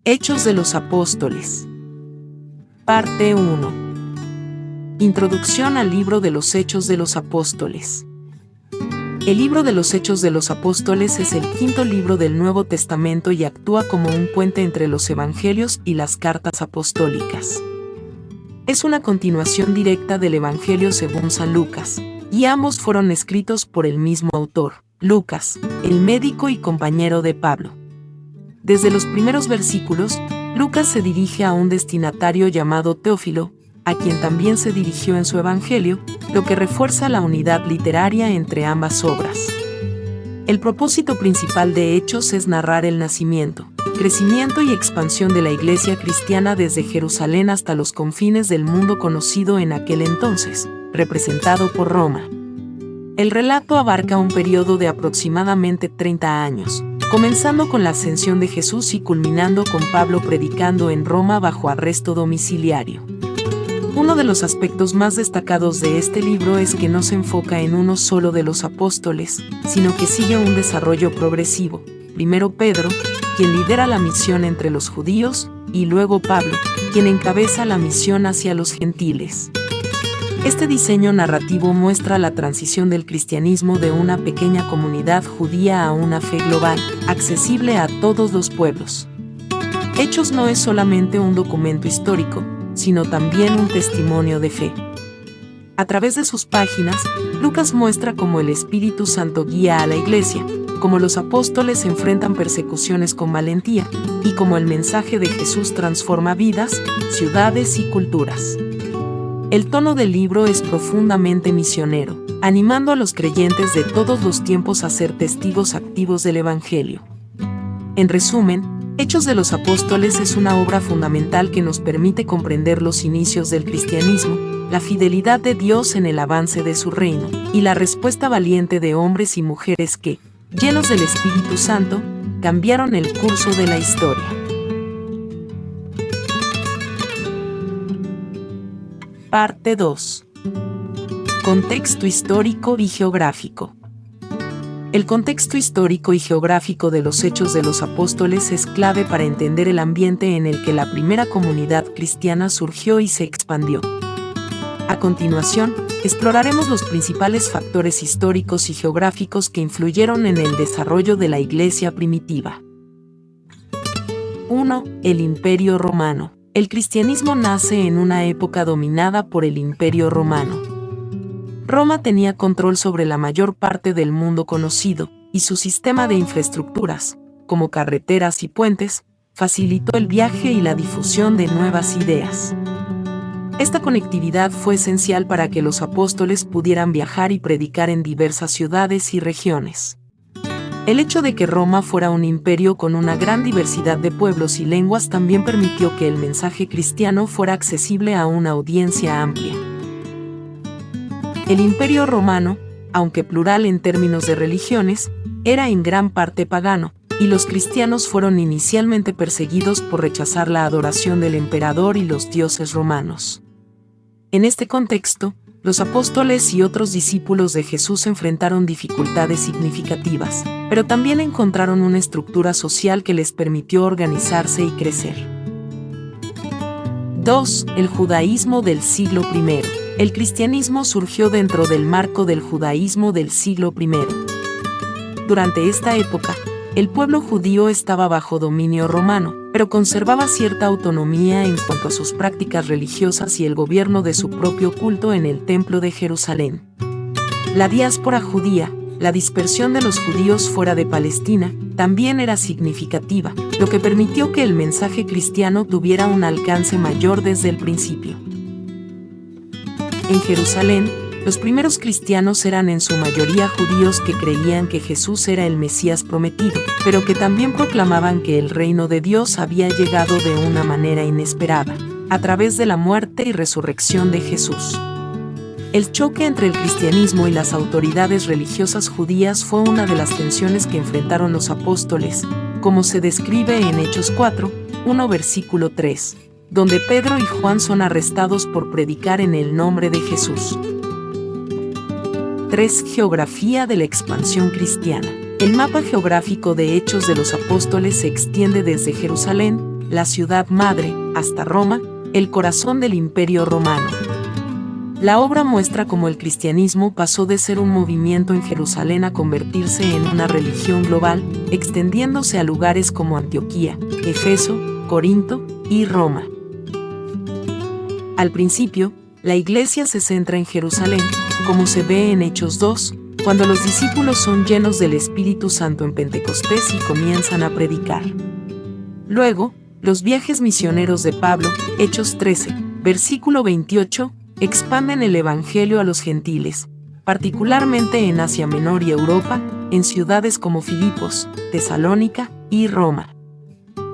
Hechos de los Apóstoles. Parte 1. Introducción al libro de los Hechos de los Apóstoles. El libro de los Hechos de los Apóstoles es el quinto libro del Nuevo Testamento y actúa como un puente entre los Evangelios y las cartas apostólicas. Es una continuación directa del Evangelio según San Lucas, y ambos fueron escritos por el mismo autor, Lucas, el médico y compañero de Pablo. Desde los primeros versículos, Lucas se dirige a un destinatario llamado Teófilo, a quien también se dirigió en su Evangelio, lo que refuerza la unidad literaria entre ambas obras. El propósito principal de Hechos es narrar el nacimiento, crecimiento y expansión de la Iglesia cristiana desde Jerusalén hasta los confines del mundo conocido en aquel entonces, representado por Roma. El relato abarca un periodo de aproximadamente 30 años, comenzando con la ascensión de Jesús y culminando con Pablo predicando en Roma bajo arresto domiciliario. Uno de los aspectos más destacados de este libro es que no se enfoca en uno solo de los apóstoles, sino que sigue un desarrollo progresivo. Primero Pedro, quien lidera la misión entre los judíos, y luego Pablo, quien encabeza la misión hacia los gentiles. Este diseño narrativo muestra la transición del cristianismo de una pequeña comunidad judía a una fe global, accesible a todos los pueblos. Hechos no es solamente un documento histórico, sino también un testimonio de fe. A través de sus páginas, Lucas muestra cómo el Espíritu Santo guía a la Iglesia, cómo los apóstoles enfrentan persecuciones con valentía, y cómo el mensaje de Jesús transforma vidas, ciudades y culturas. El tono del libro es profundamente misionero, animando a los creyentes de todos los tiempos a ser testigos activos del Evangelio. En resumen, Hechos de los Apóstoles es una obra fundamental que nos permite comprender los inicios del cristianismo, la fidelidad de Dios en el avance de su reino, y la respuesta valiente de hombres y mujeres que, llenos del Espíritu Santo, cambiaron el curso de la historia. Parte 2. Contexto histórico y geográfico. El contexto histórico y geográfico de los Hechos de los Apóstoles es clave para entender el ambiente en el que la primera comunidad cristiana surgió y se expandió. A continuación, exploraremos los principales factores históricos y geográficos que influyeron en el desarrollo de la Iglesia primitiva. 1. El Imperio Romano. El cristianismo nace en una época dominada por el Imperio Romano. Roma tenía control sobre la mayor parte del mundo conocido, y su sistema de infraestructuras, como carreteras y puentes, facilitó el viaje y la difusión de nuevas ideas. Esta conectividad fue esencial para que los apóstoles pudieran viajar y predicar en diversas ciudades y regiones. El hecho de que Roma fuera un imperio con una gran diversidad de pueblos y lenguas también permitió que el mensaje cristiano fuera accesible a una audiencia amplia. El Imperio Romano, aunque plural en términos de religiones, era en gran parte pagano, y los cristianos fueron inicialmente perseguidos por rechazar la adoración del emperador y los dioses romanos. En este contexto, los apóstoles y otros discípulos de Jesús enfrentaron dificultades significativas, pero también encontraron una estructura social que les permitió organizarse y crecer. 2. El judaísmo del siglo I. El cristianismo surgió dentro del marco del judaísmo del siglo I. Durante esta época, el pueblo judío estaba bajo dominio romano, pero conservaba cierta autonomía en cuanto a sus prácticas religiosas y el gobierno de su propio culto en el Templo de Jerusalén. La diáspora judía, la dispersión de los judíos fuera de Palestina, también era significativa, lo que permitió que el mensaje cristiano tuviera un alcance mayor desde el principio. En Jerusalén, los primeros cristianos eran en su mayoría judíos que creían que Jesús era el Mesías prometido, pero que también proclamaban que el reino de Dios había llegado de una manera inesperada, a través de la muerte y resurrección de Jesús. El choque entre el cristianismo y las autoridades religiosas judías fue una de las tensiones que enfrentaron los apóstoles, como se describe en Hechos 4, 1 versículo 3, donde Pedro y Juan son arrestados por predicar en el nombre de Jesús. 3. Geografía de la expansión cristiana. El mapa geográfico de Hechos de los Apóstoles se extiende desde Jerusalén, la ciudad madre, hasta Roma, el corazón del Imperio Romano. La obra muestra cómo el cristianismo pasó de ser un movimiento en Jerusalén a convertirse en una religión global, extendiéndose a lugares como Antioquía, Éfeso, Corinto y Roma. Al principio, la iglesia se centra en Jerusalén, como se ve en Hechos 2, cuando los discípulos son llenos del Espíritu Santo en Pentecostés y comienzan a predicar. Luego, los viajes misioneros de Pablo, Hechos 13, versículo 28, expanden el Evangelio a los gentiles, particularmente en Asia Menor y Europa, en ciudades como Filipos, Tesalónica y Roma.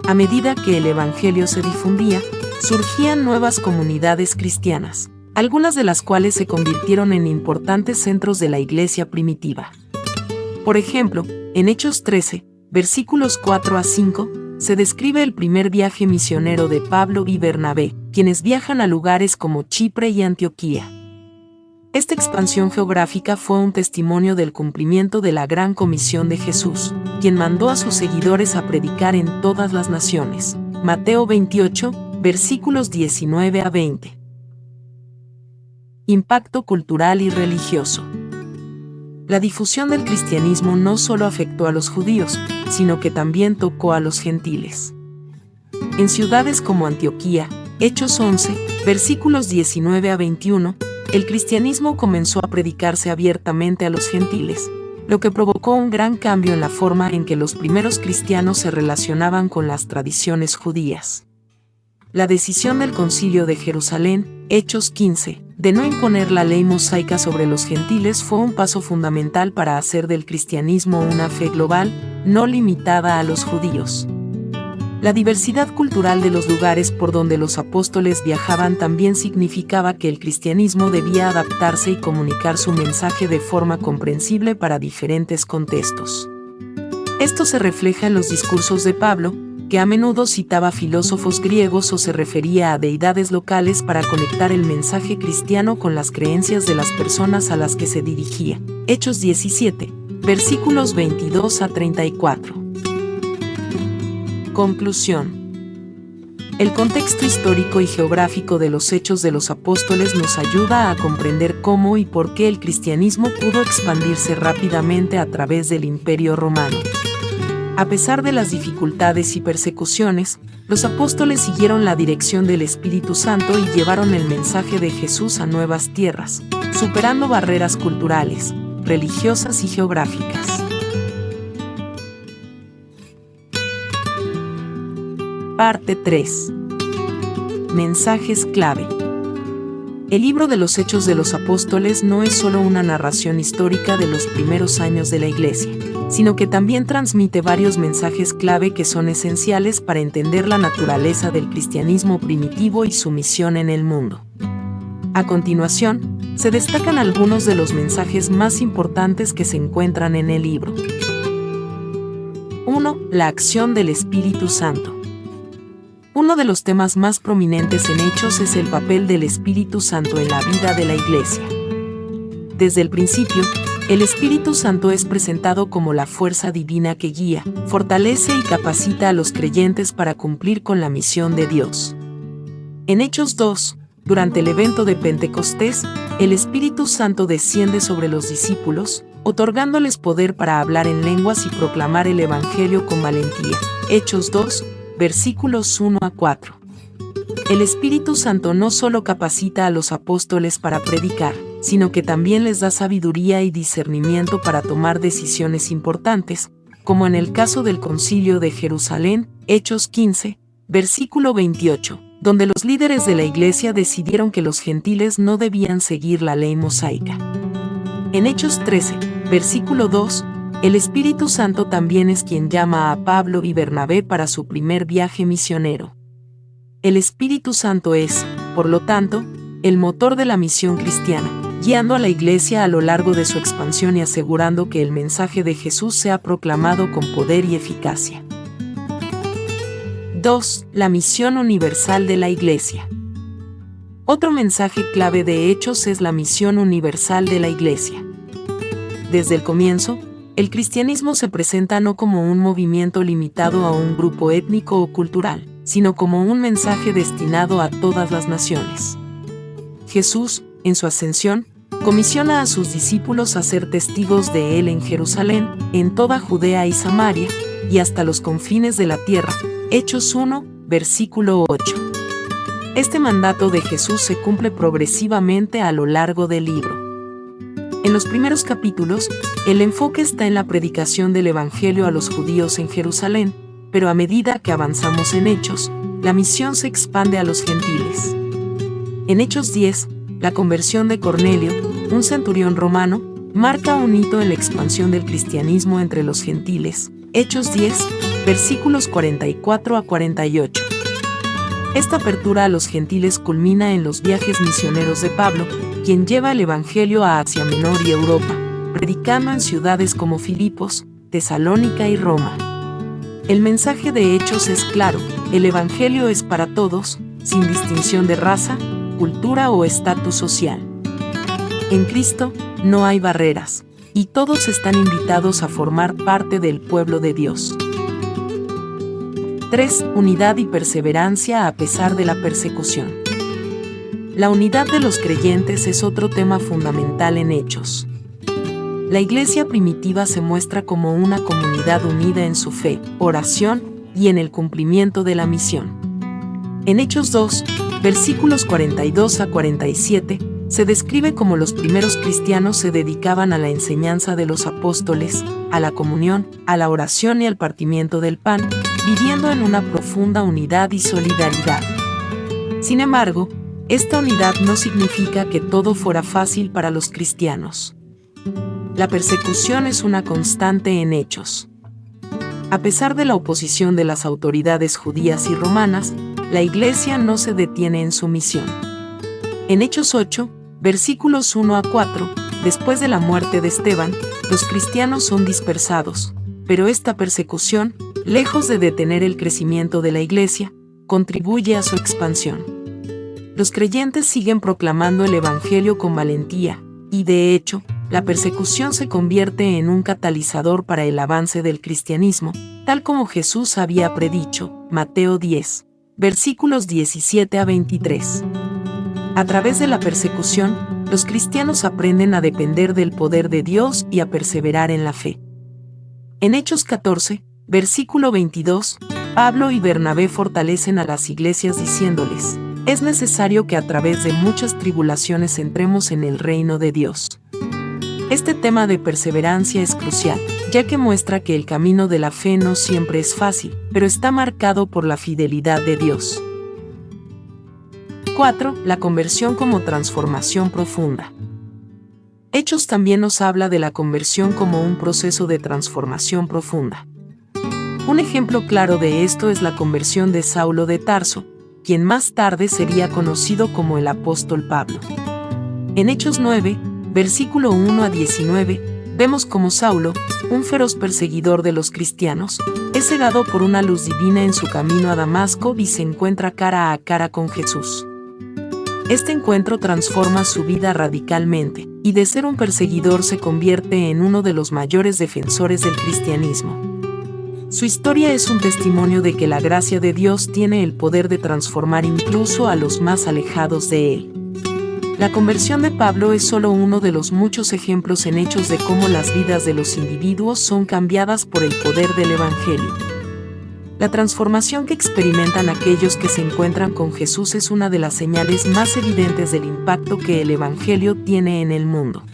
A medida que el Evangelio se difundía, surgían nuevas comunidades cristianas, algunas de las cuales se convirtieron en importantes centros de la iglesia primitiva. Por ejemplo, en Hechos 13, versículos 4 a 5, se describe el primer viaje misionero de Pablo y Bernabé, quienes viajan a lugares como Chipre y Antioquía. Esta expansión geográfica fue un testimonio del cumplimiento de la Gran Comisión de Jesús, quien mandó a sus seguidores a predicar en todas las naciones. Mateo 28, versículos 19 a 20. Impacto cultural y religioso. La difusión del cristianismo no solo afectó a los judíos, sino que también tocó a los gentiles. En ciudades como Antioquía, Hechos 11, versículos 19 a 21, el cristianismo comenzó a predicarse abiertamente a los gentiles, lo que provocó un gran cambio en la forma en que los primeros cristianos se relacionaban con las tradiciones judías. La decisión del Concilio de Jerusalén, Hechos 15, de no imponer la ley mosaica sobre los gentiles fue un paso fundamental para hacer del cristianismo una fe global, no limitada a los judíos. La diversidad cultural de los lugares por donde los apóstoles viajaban también significaba que el cristianismo debía adaptarse y comunicar su mensaje de forma comprensible para diferentes contextos. Esto se refleja en los discursos de Pablo, que a menudo citaba filósofos griegos o se refería a deidades locales para conectar el mensaje cristiano con las creencias de las personas a las que se dirigía. Hechos 17, versículos 22 a 34. Conclusión. El contexto histórico y geográfico de los Hechos de los Apóstoles nos ayuda a comprender cómo y por qué el cristianismo pudo expandirse rápidamente a través del Imperio Romano. A pesar de las dificultades y persecuciones, los apóstoles siguieron la dirección del Espíritu Santo y llevaron el mensaje de Jesús a nuevas tierras, superando barreras culturales, religiosas y geográficas. Parte 3. Mensajes clave. El libro de los Hechos de los Apóstoles no es solo una narración histórica de los primeros años de la Iglesia, sino que también transmite varios mensajes clave que son esenciales para entender la naturaleza del cristianismo primitivo y su misión en el mundo. A continuación, se destacan algunos de los mensajes más importantes que se encuentran en el libro. 1. La acción del Espíritu Santo. Uno de los temas más prominentes en Hechos es el papel del Espíritu Santo en la vida de la Iglesia. Desde el principio, el Espíritu Santo es presentado como la fuerza divina que guía, fortalece y capacita a los creyentes para cumplir con la misión de Dios. En Hechos 2, durante el evento de Pentecostés, el Espíritu Santo desciende sobre los discípulos, otorgándoles poder para hablar en lenguas y proclamar el Evangelio con valentía. Hechos 2, versículos 1 a 4. El Espíritu Santo no solo capacita a los apóstoles para predicar, sino que también les da sabiduría y discernimiento para tomar decisiones importantes, como en el caso del Concilio de Jerusalén, Hechos 15, versículo 28, donde los líderes de la Iglesia decidieron que los gentiles no debían seguir la ley mosaica. En Hechos 13, versículo 2, el Espíritu Santo también es quien llama a Pablo y Bernabé para su primer viaje misionero. El Espíritu Santo es, por lo tanto, el motor de la misión cristiana, guiando a la Iglesia a lo largo de su expansión y asegurando que el mensaje de Jesús sea proclamado con poder y eficacia. 2. La misión universal de la Iglesia. Otro mensaje clave de Hechos es la misión universal de la Iglesia. Desde el comienzo, el cristianismo se presenta no como un movimiento limitado a un grupo étnico o cultural, sino como un mensaje destinado a todas las naciones. Jesús, en su ascensión, comisiona a sus discípulos a ser testigos de Él en Jerusalén, en toda Judea y Samaria, y hasta los confines de la tierra. Hechos 1, versículo 8. Este mandato de Jesús se cumple progresivamente a lo largo del libro. En los primeros capítulos, el enfoque está en la predicación del Evangelio a los judíos en Jerusalén, pero a medida que avanzamos en Hechos, la misión se expande a los gentiles. En Hechos 10, la conversión de Cornelio, un centurión romano, marca un hito en la expansión del cristianismo entre los gentiles. Hechos 10, versículos 44 a 48. Esta apertura a los gentiles culmina en los viajes misioneros de Pablo, quien lleva el Evangelio a Asia Menor y Europa, predicando en ciudades como Filipos, Tesalónica y Roma. El mensaje de Hechos es claro: el Evangelio es para todos, sin distinción de raza, cultura o estatus social. En Cristo no hay barreras, y todos están invitados a formar parte del pueblo de Dios. 3. Unidad y perseverancia a pesar de la persecución. La unidad de los creyentes es otro tema fundamental en Hechos. La iglesia primitiva se muestra como una comunidad unida en su fe, oración y en el cumplimiento de la misión. En Hechos 2, versículos 42 a 47, se describe cómo los primeros cristianos se dedicaban a la enseñanza de los apóstoles, a la comunión, a la oración y al partimiento del pan, viviendo en una profunda unidad y solidaridad. Sin embargo, esta unidad no significa que todo fuera fácil para los cristianos. La persecución es una constante en Hechos. A pesar de la oposición de las autoridades judías y romanas, la iglesia no se detiene en su misión. En Hechos 8, versículos 1 a 4, después de la muerte de Esteban, los cristianos son dispersados, pero esta persecución, lejos de detener el crecimiento de la iglesia, contribuye a su expansión. Los creyentes siguen proclamando el Evangelio con valentía, y de hecho, la persecución se convierte en un catalizador para el avance del cristianismo, tal como Jesús había predicho, Mateo 10, versículos 17 a 23. A través de la persecución, los cristianos aprenden a depender del poder de Dios y a perseverar en la fe. En Hechos 14, versículo 22, Pablo y Bernabé fortalecen a las iglesias diciéndoles: es necesario que a través de muchas tribulaciones entremos en el reino de Dios. Este tema de perseverancia es crucial, ya que muestra que el camino de la fe no siempre es fácil, pero está marcado por la fidelidad de Dios. 4. La conversión como transformación profunda. Hechos también nos habla de la conversión como un proceso de transformación profunda. Un ejemplo claro de esto es la conversión de Saulo de Tarso, quien más tarde sería conocido como el apóstol Pablo. En Hechos 9, versículo 1 a 19, vemos cómo Saulo, un feroz perseguidor de los cristianos, es cegado por una luz divina en su camino a Damasco y se encuentra cara a cara con Jesús. Este encuentro transforma su vida radicalmente, y de ser un perseguidor se convierte en uno de los mayores defensores del cristianismo. Su historia es un testimonio de que la gracia de Dios tiene el poder de transformar incluso a los más alejados de Él. La conversión de Pablo es solo uno de los muchos ejemplos en Hechos de cómo las vidas de los individuos son cambiadas por el poder del Evangelio. La transformación que experimentan aquellos que se encuentran con Jesús es una de las señales más evidentes del impacto que el Evangelio tiene en el mundo.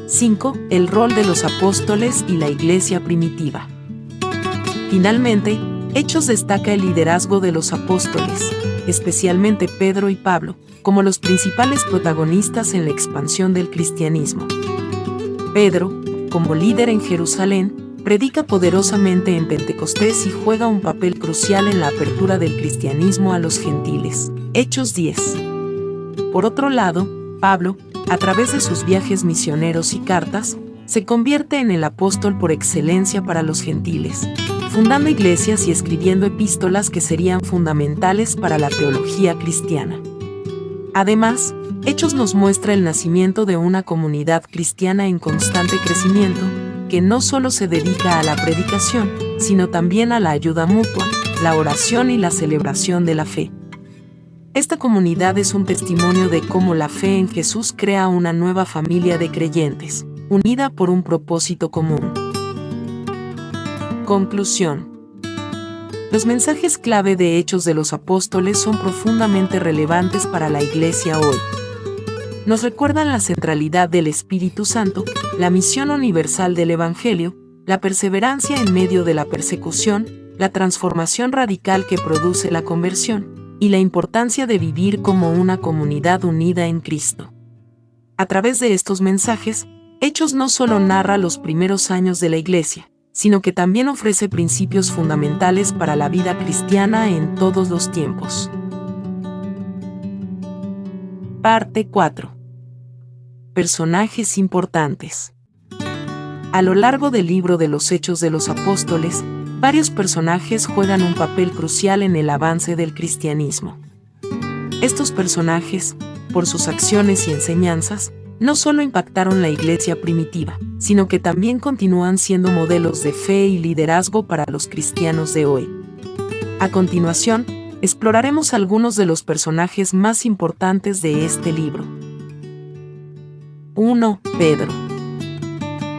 5. El rol de los apóstoles y la iglesia primitiva. Finalmente, Hechos destaca el liderazgo de los apóstoles, especialmente Pedro y Pablo, como los principales protagonistas en la expansión del cristianismo. Pedro, como líder en Jerusalén, predica poderosamente en Pentecostés y juega un papel crucial en la apertura del cristianismo a los gentiles. Hechos 10. Por otro lado, Pablo, a través de sus viajes misioneros y cartas, se convierte en el apóstol por excelencia para los gentiles, fundando iglesias y escribiendo epístolas que serían fundamentales para la teología cristiana. Además, Hechos nos muestra el nacimiento de una comunidad cristiana en constante crecimiento, que no solo se dedica a la predicación, sino también a la ayuda mutua, la oración y la celebración de la fe. Esta comunidad es un testimonio de cómo la fe en Jesús crea una nueva familia de creyentes, unida por un propósito común. Conclusión. Los mensajes clave de Hechos de los Apóstoles son profundamente relevantes para la Iglesia hoy. Nos recuerdan la centralidad del Espíritu Santo, la misión universal del Evangelio, la perseverancia en medio de la persecución, la transformación radical que produce la conversión, y la importancia de vivir como una comunidad unida en Cristo. A través de estos mensajes, Hechos no solo narra los primeros años de la Iglesia, sino que también ofrece principios fundamentales para la vida cristiana en todos los tiempos. Parte 4. Personajes importantes. A lo largo del libro de los Hechos de los Apóstoles, varios personajes juegan un papel crucial en el avance del cristianismo. Estos personajes, por sus acciones y enseñanzas, no solo impactaron la iglesia primitiva, sino que también continúan siendo modelos de fe y liderazgo para los cristianos de hoy. A continuación, exploraremos algunos de los personajes más importantes de este libro. 1. Pedro.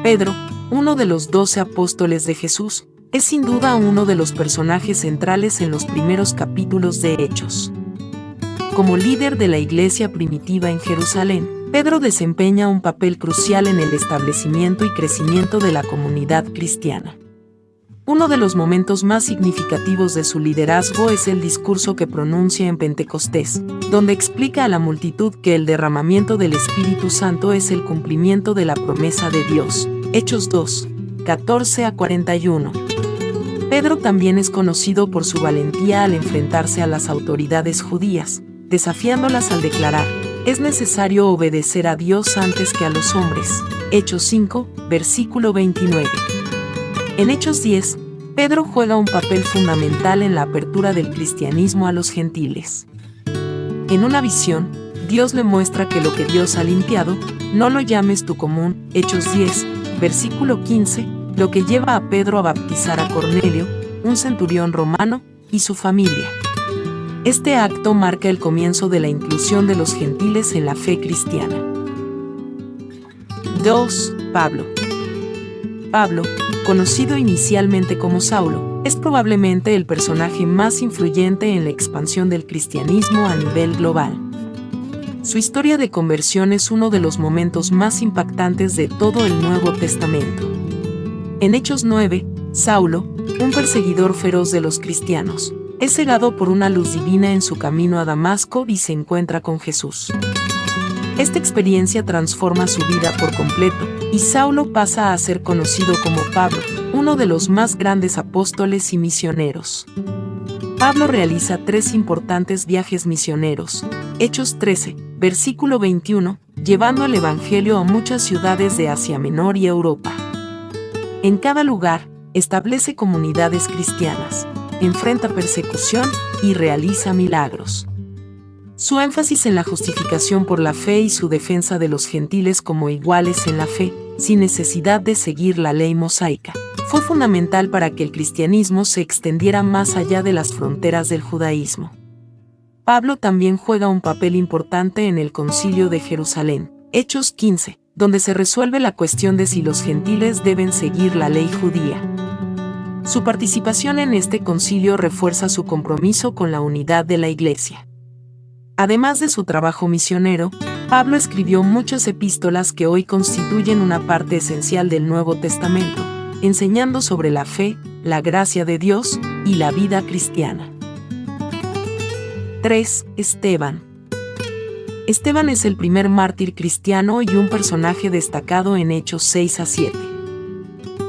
Pedro, uno de los 12 apóstoles de Jesús, es sin duda uno de los personajes centrales en los primeros capítulos de Hechos. Como líder de la iglesia primitiva en Jerusalén, Pedro desempeña un papel crucial en el establecimiento y crecimiento de la comunidad cristiana. Uno de los momentos más significativos de su liderazgo es el discurso que pronuncia en Pentecostés, donde explica a la multitud que el derramamiento del Espíritu Santo es el cumplimiento de la promesa de Dios. Hechos 2, 14-41. Pedro también es conocido por su valentía al enfrentarse a las autoridades judías, desafiándolas al declarar: es necesario obedecer a Dios antes que a los hombres. Hechos 5, versículo 29. En Hechos 10, Pedro juega un papel fundamental en la apertura del cristianismo a los gentiles. En una visión, Dios le muestra que lo que Dios ha limpiado, no lo llames tu común. Hechos 10, versículo 15, lo que lleva a Pedro a bautizar a Cornelio, un centurión romano, y su familia. Este acto marca el comienzo de la inclusión de los gentiles en la fe cristiana. 2. Pablo. Pablo, conocido inicialmente como Saulo, es probablemente el personaje más influyente en la expansión del cristianismo a nivel global. Su historia de conversión es uno de los momentos más impactantes de todo el Nuevo Testamento. En Hechos 9, Saulo, un perseguidor feroz de los cristianos, es cegado por una luz divina en su camino a Damasco y se encuentra con Jesús. Esta experiencia transforma su vida por completo, y Saulo pasa a ser conocido como Pablo, uno de los más grandes apóstoles y misioneros. Pablo realiza 3 importantes viajes misioneros. Hechos 13, versículo 21, llevando el Evangelio a muchas ciudades de Asia Menor y Europa. En cada lugar, establece comunidades cristianas, enfrenta persecución y realiza milagros. Su énfasis en la justificación por la fe y su defensa de los gentiles como iguales en la fe, sin necesidad de seguir la ley mosaica, fue fundamental para que el cristianismo se extendiera más allá de las fronteras del judaísmo. Pablo también juega un papel importante en el Concilio de Jerusalén, Hechos 15, donde se resuelve la cuestión de si los gentiles deben seguir la ley judía. Su participación en este concilio refuerza su compromiso con la unidad de la Iglesia. Además de su trabajo misionero, Pablo escribió muchas epístolas que hoy constituyen una parte esencial del Nuevo Testamento, enseñando sobre la fe, la gracia de Dios y la vida cristiana. 3. Esteban. Esteban es el primer mártir cristiano y un personaje destacado en Hechos 6-7.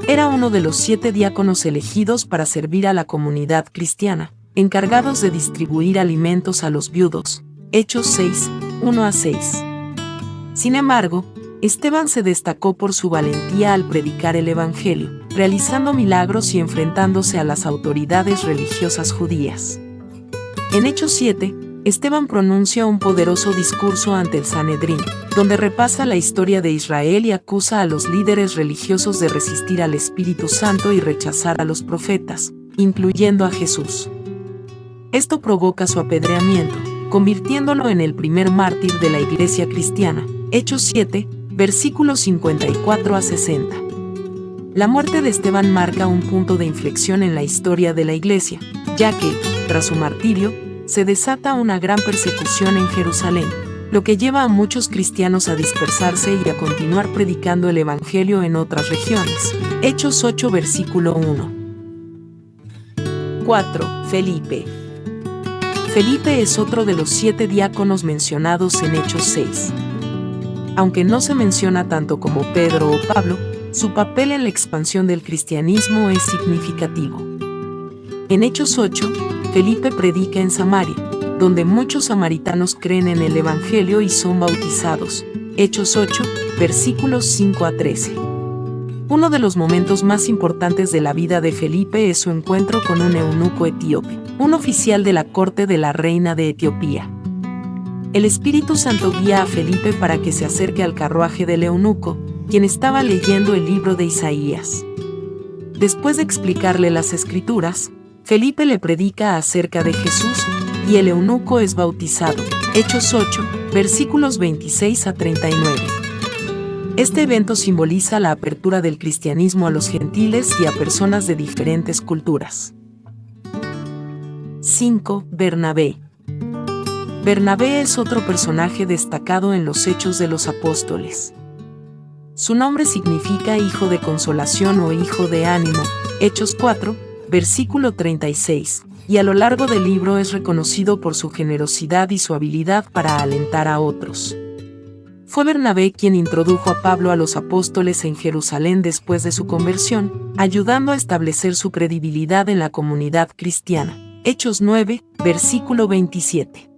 Era uno de los 7 diáconos elegidos para servir a la comunidad cristiana, encargados de distribuir alimentos a los viudos. Hechos 6, 1-6. Sin embargo, Esteban se destacó por su valentía al predicar el Evangelio, realizando milagros y enfrentándose a las autoridades religiosas judías. En Hechos 7, Esteban pronuncia un poderoso discurso ante el Sanedrín, donde repasa la historia de Israel y acusa a los líderes religiosos de resistir al Espíritu Santo y rechazar a los profetas, incluyendo a Jesús. Esto provoca su apedreamiento, convirtiéndolo en el primer mártir de la Iglesia cristiana. Hechos 7, versículos 54 a 60. La muerte de Esteban marca un punto de inflexión en la historia de la Iglesia, ya que, tras su martirio, se desata una gran persecución en Jerusalén, lo que lleva a muchos cristianos a dispersarse y a continuar predicando el Evangelio en otras regiones. Hechos 8, versículo 1. 4. Felipe. Felipe es otro de los 7 diáconos mencionados en Hechos 6. Aunque no se menciona tanto como Pedro o Pablo, su papel en la expansión del cristianismo es significativo. En Hechos 8, Felipe predica en Samaria, donde muchos samaritanos creen en el Evangelio y son bautizados. Hechos 8, versículos 5 a 13. Uno de los momentos más importantes de la vida de Felipe es su encuentro con un eunuco etíope, un oficial de la corte de la reina de Etiopía. El Espíritu Santo guía a Felipe para que se acerque al carruaje del eunuco, quien estaba leyendo el libro de Isaías. Después de explicarle las Escrituras, Felipe le predica acerca de Jesús, y el eunuco es bautizado. Hechos 8, versículos 26 a 39. Este evento simboliza la apertura del cristianismo a los gentiles y a personas de diferentes culturas. 5. Bernabé. Bernabé es otro personaje destacado en los Hechos de los Apóstoles. Su nombre significa hijo de consolación o hijo de ánimo, Hechos 4, versículo 36, y a lo largo del libro es reconocido por su generosidad y su habilidad para alentar a otros. Fue Bernabé quien introdujo a Pablo a los apóstoles en Jerusalén después de su conversión, ayudando a establecer su credibilidad en la comunidad cristiana. Hechos 9, versículo 27.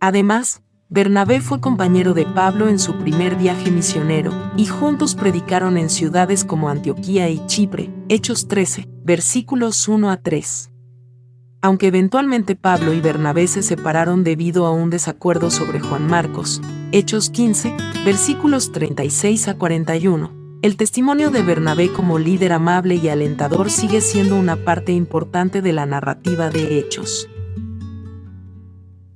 Además, Bernabé fue compañero de Pablo en su primer viaje misionero, y juntos predicaron en ciudades como Antioquía y Chipre. Hechos 13, versículos 1 a 3. Aunque eventualmente Pablo y Bernabé se separaron debido a un desacuerdo sobre Juan Marcos, Hechos 15, versículos 36 a 41, el testimonio de Bernabé como líder amable y alentador sigue siendo una parte importante de la narrativa de Hechos.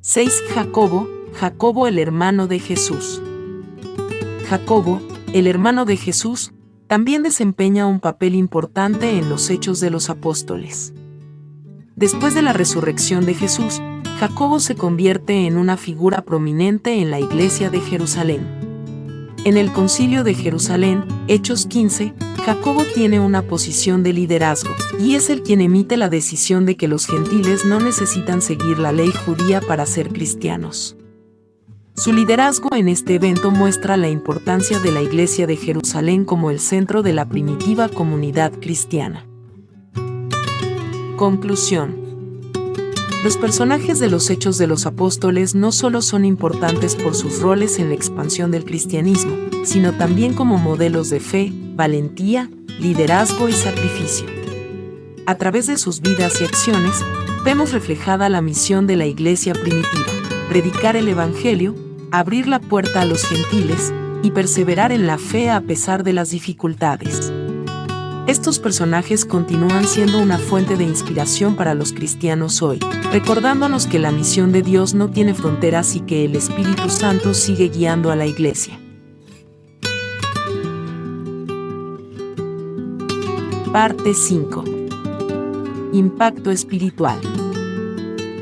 6. Jacobo, el hermano de Jesús. Jacobo, el hermano de Jesús, también desempeña un papel importante en los Hechos de los Apóstoles. Después de la resurrección de Jesús, Jacobo se convierte en una figura prominente en la iglesia de Jerusalén. En el Concilio de Jerusalén, Hechos 15, Jacobo tiene una posición de liderazgo, y es el quien emite la decisión de que los gentiles no necesitan seguir la ley judía para ser cristianos. Su liderazgo en este evento muestra la importancia de la iglesia de Jerusalén como el centro de la primitiva comunidad cristiana. Conclusión. Los personajes de los Hechos de los Apóstoles no solo son importantes por sus roles en la expansión del cristianismo, sino también como modelos de fe, valentía, liderazgo y sacrificio. A través de sus vidas y acciones, vemos reflejada la misión de la iglesia primitiva: predicar el Evangelio, abrir la puerta a los gentiles y perseverar en la fe a pesar de las dificultades. Estos personajes continúan siendo una fuente de inspiración para los cristianos hoy, recordándonos que la misión de Dios no tiene fronteras y que el Espíritu Santo sigue guiando a la iglesia. Parte 5. Impacto espiritual.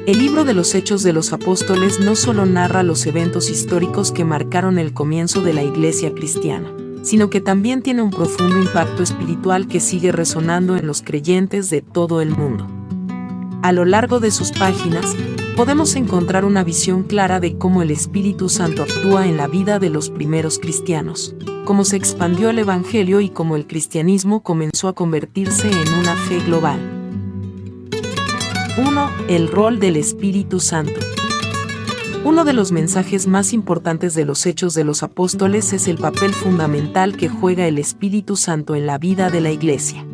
El libro de los Hechos de los Apóstoles no solo narra los eventos históricos que marcaron el comienzo de la iglesia cristiana, sino que también tiene un profundo impacto espiritual que sigue resonando en los creyentes de todo el mundo. A lo largo de sus páginas, podemos encontrar una visión clara de cómo el Espíritu Santo actúa en la vida de los primeros cristianos, cómo se expandió el Evangelio y cómo el cristianismo comenzó a convertirse en una fe global. 1. El rol del Espíritu Santo. Uno de los mensajes más importantes de los Hechos de los Apóstoles es el papel fundamental que juega el Espíritu Santo en la vida de la Iglesia.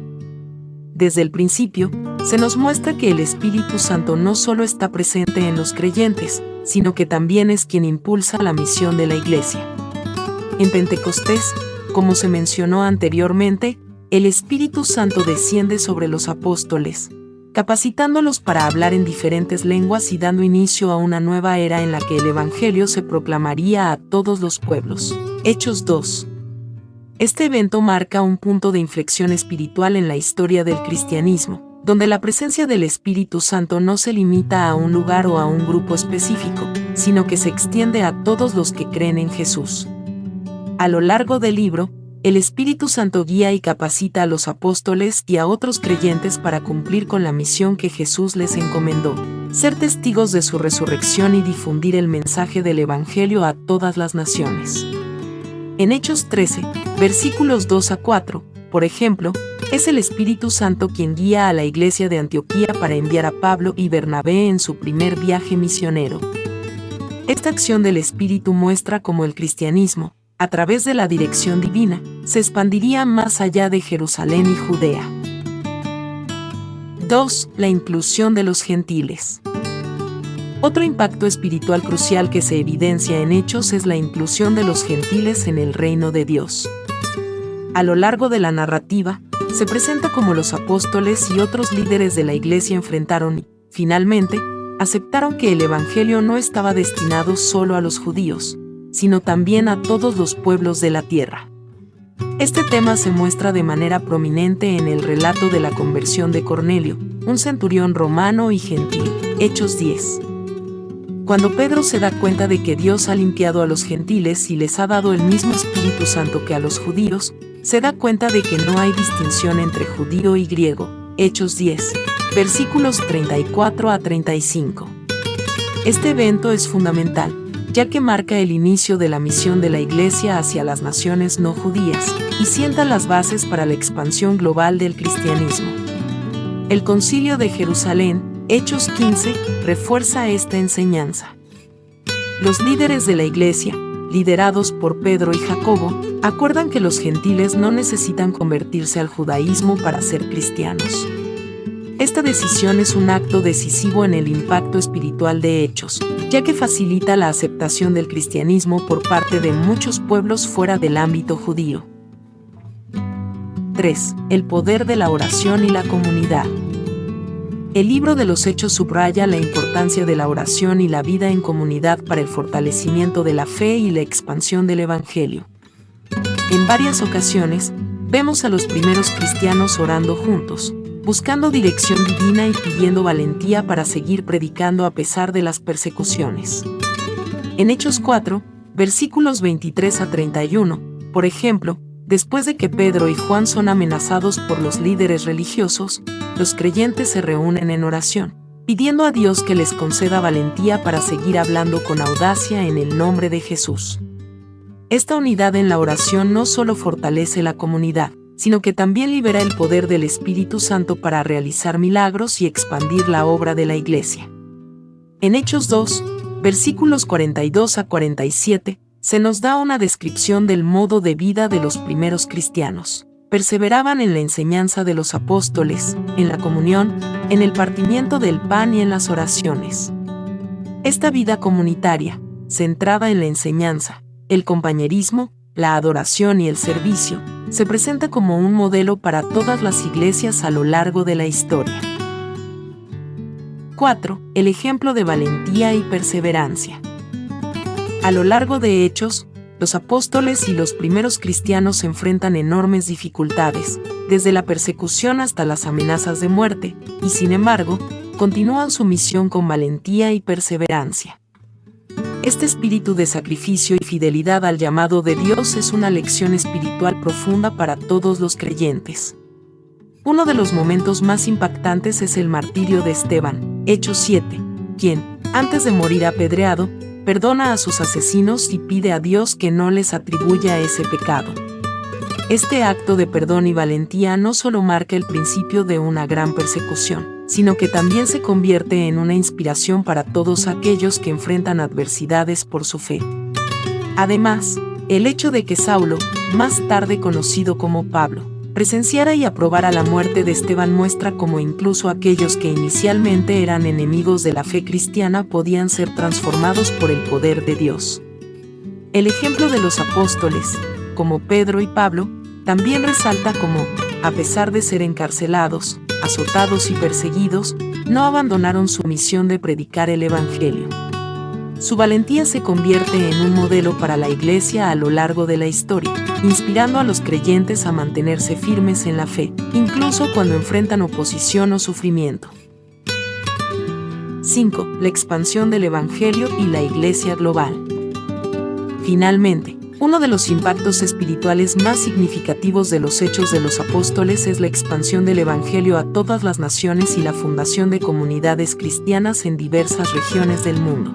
Desde el principio, se nos muestra que el Espíritu Santo no solo está presente en los creyentes, sino que también es quien impulsa la misión de la Iglesia. En Pentecostés, como se mencionó anteriormente, el Espíritu Santo desciende sobre los apóstoles, capacitándolos para hablar en diferentes lenguas y dando inicio a una nueva era en la que el Evangelio se proclamaría a todos los pueblos. Hechos 2. Este evento marca un punto de inflexión espiritual en la historia del cristianismo, donde la presencia del Espíritu Santo no se limita a un lugar o a un grupo específico, sino que se extiende a todos los que creen en Jesús. A lo largo del libro, el Espíritu Santo guía y capacita a los apóstoles y a otros creyentes para cumplir con la misión que Jesús les encomendó, ser testigos de su resurrección y difundir el mensaje del Evangelio a todas las naciones. En Hechos 13, versículos 2 a 4, por ejemplo, es el Espíritu Santo quien guía a la iglesia de Antioquía para enviar a Pablo y Bernabé en su primer viaje misionero. Esta acción del Espíritu muestra cómo el cristianismo, a través de la dirección divina, se expandiría más allá de Jerusalén y Judea. 2. La inclusión de los gentiles. Otro impacto espiritual crucial que se evidencia en Hechos es la inclusión de los gentiles en el reino de Dios. A lo largo de la narrativa, se presenta como los apóstoles y otros líderes de la iglesia enfrentaron y, finalmente, aceptaron que el Evangelio no estaba destinado solo a los judíos, sino también a todos los pueblos de la tierra. Este tema se muestra de manera prominente en el relato de la conversión de Cornelio, un centurión romano y gentil, Hechos 10. Cuando Pedro se da cuenta de que Dios ha limpiado a los gentiles y les ha dado el mismo Espíritu Santo que a los judíos, se da cuenta de que no hay distinción entre judío y griego, Hechos 10, versículos 34 a 35. Este evento es fundamental, ya que marca el inicio de la misión de la Iglesia hacia las naciones no judías, y sienta las bases para la expansión global del cristianismo. El Concilio de Jerusalén, Hechos 15, refuerza esta enseñanza. Los líderes de la Iglesia, liderados por Pedro y Jacobo, acuerdan que los gentiles no necesitan convertirse al judaísmo para ser cristianos. Esta decisión es un acto decisivo en el impacto espiritual de Hechos, ya que facilita la aceptación del cristianismo por parte de muchos pueblos fuera del ámbito judío. 3. El poder de la oración y la comunidad. El libro de los Hechos subraya la importancia de la oración y la vida en comunidad para el fortalecimiento de la fe y la expansión del Evangelio. En varias ocasiones, vemos a los primeros cristianos orando juntos, buscando dirección divina y pidiendo valentía para seguir predicando a pesar de las persecuciones. En Hechos 4, versículos 23 a 31, por ejemplo, después de que Pedro y Juan son amenazados por los líderes religiosos, los creyentes se reúnen en oración, pidiendo a Dios que les conceda valentía para seguir hablando con audacia en el nombre de Jesús. Esta unidad en la oración no solo fortalece la comunidad, sino que también libera el poder del Espíritu Santo para realizar milagros y expandir la obra de la Iglesia. En Hechos 2, versículos 42 a 47, se nos da una descripción del modo de vida de los primeros cristianos. Perseveraban en la enseñanza de los apóstoles, en la comunión, en el partimiento del pan y en las oraciones. Esta vida comunitaria, centrada en la enseñanza, el compañerismo, la adoración y el servicio, se presenta como un modelo para todas las iglesias a lo largo de la historia. 4. El ejemplo de valentía y perseverancia. A lo largo de Hechos, los apóstoles y los primeros cristianos enfrentan enormes dificultades, desde la persecución hasta las amenazas de muerte, y sin embargo, continúan su misión con valentía y perseverancia. Este espíritu de sacrificio y fidelidad al llamado de Dios es una lección espiritual profunda para todos los creyentes. Uno de los momentos más impactantes es el martirio de Esteban, Hechos 7, quien, antes de morir apedreado, perdona a sus asesinos y pide a Dios que no les atribuya ese pecado. Este acto de perdón y valentía no solo marca el principio de una gran persecución, sino que también se convierte en una inspiración para todos aquellos que enfrentan adversidades por su fe. Además, el hecho de que Saulo, más tarde conocido como Pablo, presenciara y aprobara la muerte de Esteban muestra cómo incluso aquellos que inicialmente eran enemigos de la fe cristiana podían ser transformados por el poder de Dios. El ejemplo de los apóstoles, como Pedro y Pablo, también resalta cómo, a pesar de ser encarcelados, azotados y perseguidos, no abandonaron su misión de predicar el Evangelio. Su valentía se convierte en un modelo para la Iglesia a lo largo de la historia, inspirando a los creyentes a mantenerse firmes en la fe, incluso cuando enfrentan oposición o sufrimiento. 5. La expansión del Evangelio y la Iglesia global. Finalmente, uno de los impactos espirituales más significativos de los Hechos de los Apóstoles es la expansión del Evangelio a todas las naciones y la fundación de comunidades cristianas en diversas regiones del mundo.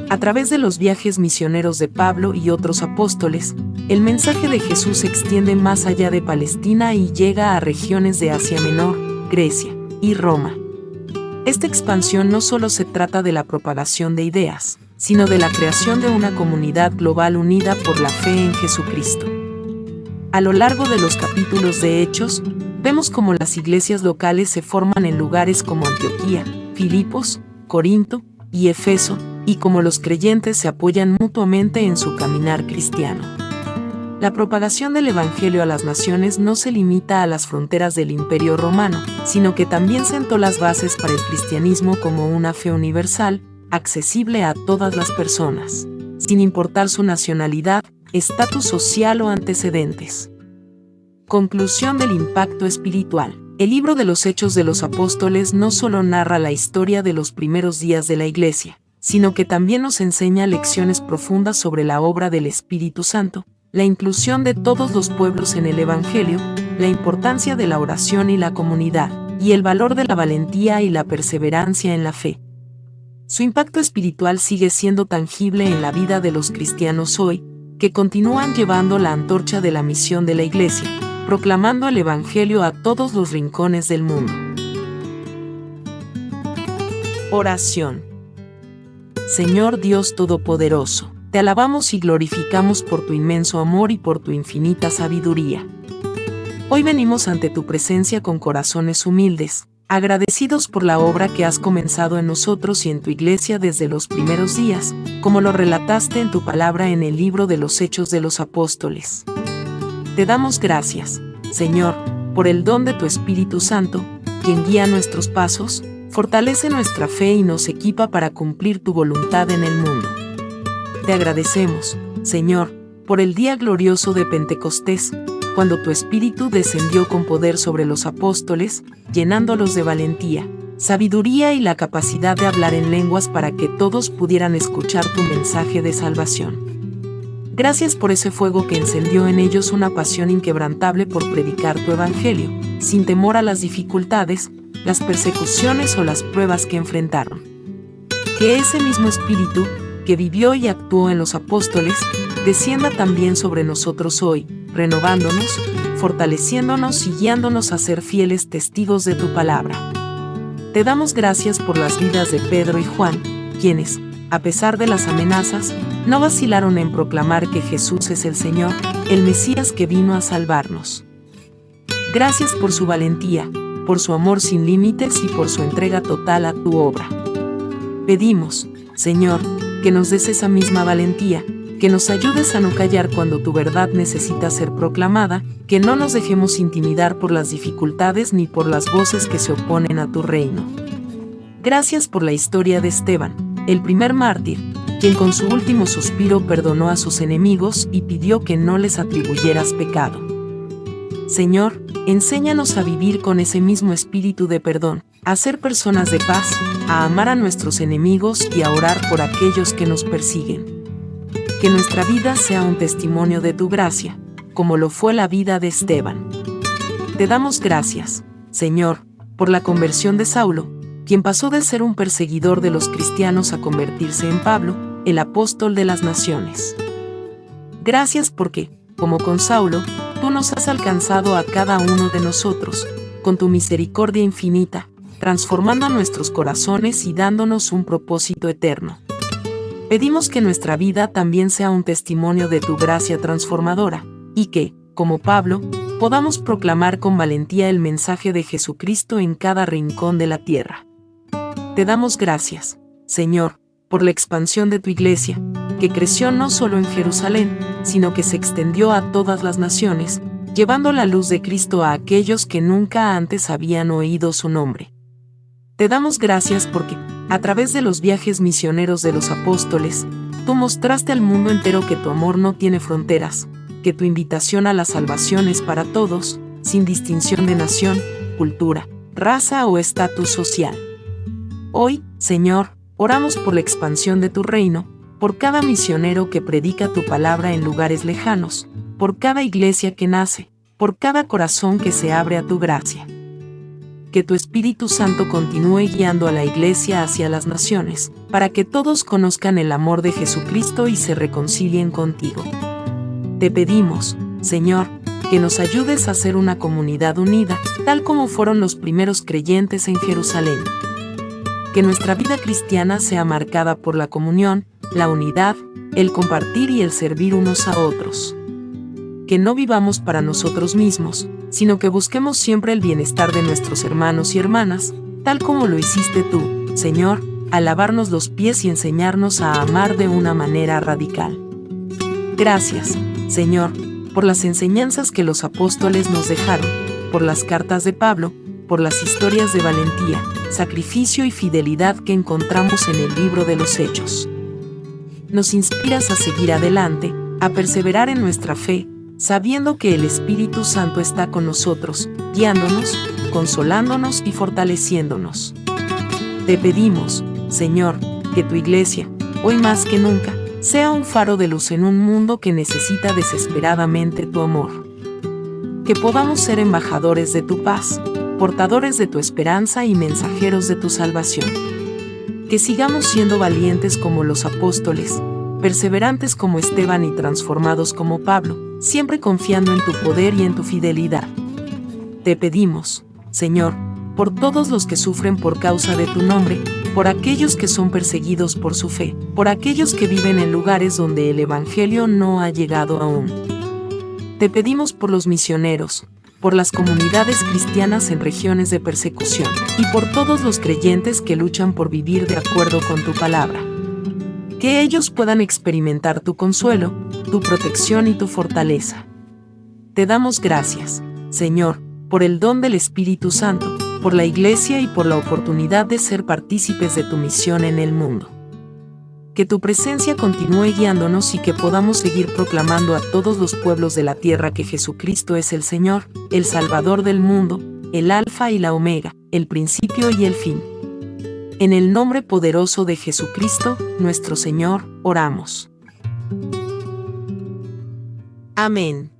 A través de los viajes misioneros de Pablo y otros apóstoles, el mensaje de Jesús se extiende más allá de Palestina y llega a regiones de Asia Menor, Grecia y Roma. Esta expansión no solo se trata de la propagación de ideas, sino de la creación de una comunidad global unida por la fe en Jesucristo. A lo largo de los capítulos de Hechos, vemos cómo las iglesias locales se forman en lugares como Antioquía, Filipos, Corinto y Efeso, y cómo los creyentes se apoyan mutuamente en su caminar cristiano. La propagación del Evangelio a las naciones no se limita a las fronteras del Imperio Romano, sino que también sentó las bases para el cristianismo como una fe universal, accesible a todas las personas, sin importar su nacionalidad, estatus social o antecedentes. Conclusión del impacto espiritual. El libro de los Hechos de los Apóstoles no solo narra la historia de los primeros días de la Iglesia, sino que también nos enseña lecciones profundas sobre la obra del Espíritu Santo, la inclusión de todos los pueblos en el Evangelio, la importancia de la oración y la comunidad, y el valor de la valentía y la perseverancia en la fe. Su impacto espiritual sigue siendo tangible en la vida de los cristianos hoy, que continúan llevando la antorcha de la misión de la Iglesia, proclamando el Evangelio a todos los rincones del mundo. Oración. Señor Dios Todopoderoso, te alabamos y glorificamos por tu inmenso amor y por tu infinita sabiduría. Hoy venimos ante tu presencia con corazones humildes, agradecidos por la obra que has comenzado en nosotros y en tu Iglesia desde los primeros días, como lo relataste en tu palabra en el libro de los Hechos de los Apóstoles. Te damos gracias, Señor, por el don de tu Espíritu Santo, quien guía nuestros pasos, fortalece nuestra fe y nos equipa para cumplir tu voluntad en el mundo. Te agradecemos, Señor, por el día glorioso de Pentecostés, cuando tu Espíritu descendió con poder sobre los apóstoles, llenándolos de valentía, sabiduría y la capacidad de hablar en lenguas para que todos pudieran escuchar tu mensaje de salvación. Gracias por ese fuego que encendió en ellos una pasión inquebrantable por predicar tu Evangelio, sin temor a las dificultades, las persecuciones o las pruebas que enfrentaron. Que ese mismo Espíritu, que vivió y actuó en los apóstoles, descienda también sobre nosotros hoy, renovándonos, fortaleciéndonos y guiándonos a ser fieles testigos de tu palabra. Te damos gracias por las vidas de Pedro y Juan, quienes, a pesar de las amenazas, no vacilaron en proclamar que Jesús es el Señor, el Mesías que vino a salvarnos. Gracias por su valentía, por su amor sin límites y por su entrega total a tu obra. Pedimos, Señor, que nos des esa misma valentía, que nos ayudes a no callar cuando tu verdad necesita ser proclamada, que no nos dejemos intimidar por las dificultades ni por las voces que se oponen a tu reino. Gracias por la historia de Esteban, el primer mártir, quien con su último suspiro perdonó a sus enemigos y pidió que no les atribuyeras pecado. Señor, enséñanos a vivir con ese mismo espíritu de perdón, a ser personas de paz, a amar a nuestros enemigos y a orar por aquellos que nos persiguen. Que nuestra vida sea un testimonio de tu gracia, como lo fue la vida de Esteban. Te damos gracias, Señor, por la conversión de Saulo, quien pasó de ser un perseguidor de los cristianos a convertirse en Pablo, el apóstol de las naciones. Gracias porque, como con Saulo, tú nos has alcanzado a cada uno de nosotros, con tu misericordia infinita, transformando nuestros corazones y dándonos un propósito eterno. Pedimos que nuestra vida también sea un testimonio de tu gracia transformadora, y que, como Pablo, podamos proclamar con valentía el mensaje de Jesucristo en cada rincón de la tierra. Te damos gracias, Señor, por la expansión de tu Iglesia, que creció no solo en Jerusalén, sino que se extendió a todas las naciones, llevando la luz de Cristo a aquellos que nunca antes habían oído su nombre. Te damos gracias porque, a través de los viajes misioneros de los apóstoles, tú mostraste al mundo entero que tu amor no tiene fronteras, que tu invitación a la salvación es para todos, sin distinción de nación, cultura, raza o estatus social. Hoy, Señor, oramos por la expansión de tu reino, por cada misionero que predica tu palabra en lugares lejanos, por cada iglesia que nace, por cada corazón que se abre a tu gracia. Que tu Espíritu Santo continúe guiando a la iglesia hacia las naciones, para que todos conozcan el amor de Jesucristo y se reconcilien contigo. Te pedimos, Señor, que nos ayudes a ser una comunidad unida, tal como fueron los primeros creyentes en Jerusalén. Que nuestra vida cristiana sea marcada por la comunión, la unidad, el compartir y el servir unos a otros. Que no vivamos para nosotros mismos, sino que busquemos siempre el bienestar de nuestros hermanos y hermanas, tal como lo hiciste tú, Señor, al lavarnos los pies y enseñarnos a amar de una manera radical. Gracias, Señor, por las enseñanzas que los apóstoles nos dejaron, por las cartas de Pablo, por las historias de valentía, sacrificio y fidelidad que encontramos en el libro de los Hechos. Nos inspiras a seguir adelante, a perseverar en nuestra fe, sabiendo que el Espíritu Santo está con nosotros, guiándonos, consolándonos y fortaleciéndonos. Te pedimos, Señor, que tu iglesia, hoy más que nunca, sea un faro de luz en un mundo que necesita desesperadamente tu amor. Que podamos ser embajadores de tu paz, portadores de tu esperanza y mensajeros de tu salvación. Que sigamos siendo valientes como los apóstoles, perseverantes como Esteban y transformados como Pablo, siempre confiando en tu poder y en tu fidelidad. Te pedimos, Señor, por todos los que sufren por causa de tu nombre, por aquellos que son perseguidos por su fe, por aquellos que viven en lugares donde el Evangelio no ha llegado aún. Te pedimos por los misioneros, por las comunidades cristianas en regiones de persecución, y por todos los creyentes que luchan por vivir de acuerdo con tu palabra. Que ellos puedan experimentar tu consuelo, tu protección y tu fortaleza. Te damos gracias, Señor, por el don del Espíritu Santo, por la Iglesia y por la oportunidad de ser partícipes de tu misión en el mundo. Que tu presencia continúe guiándonos y que podamos seguir proclamando a todos los pueblos de la tierra que Jesucristo es el Señor, el Salvador del mundo, el Alfa y la Omega, el principio y el fin. En el nombre poderoso de Jesucristo, nuestro Señor, oramos. Amén.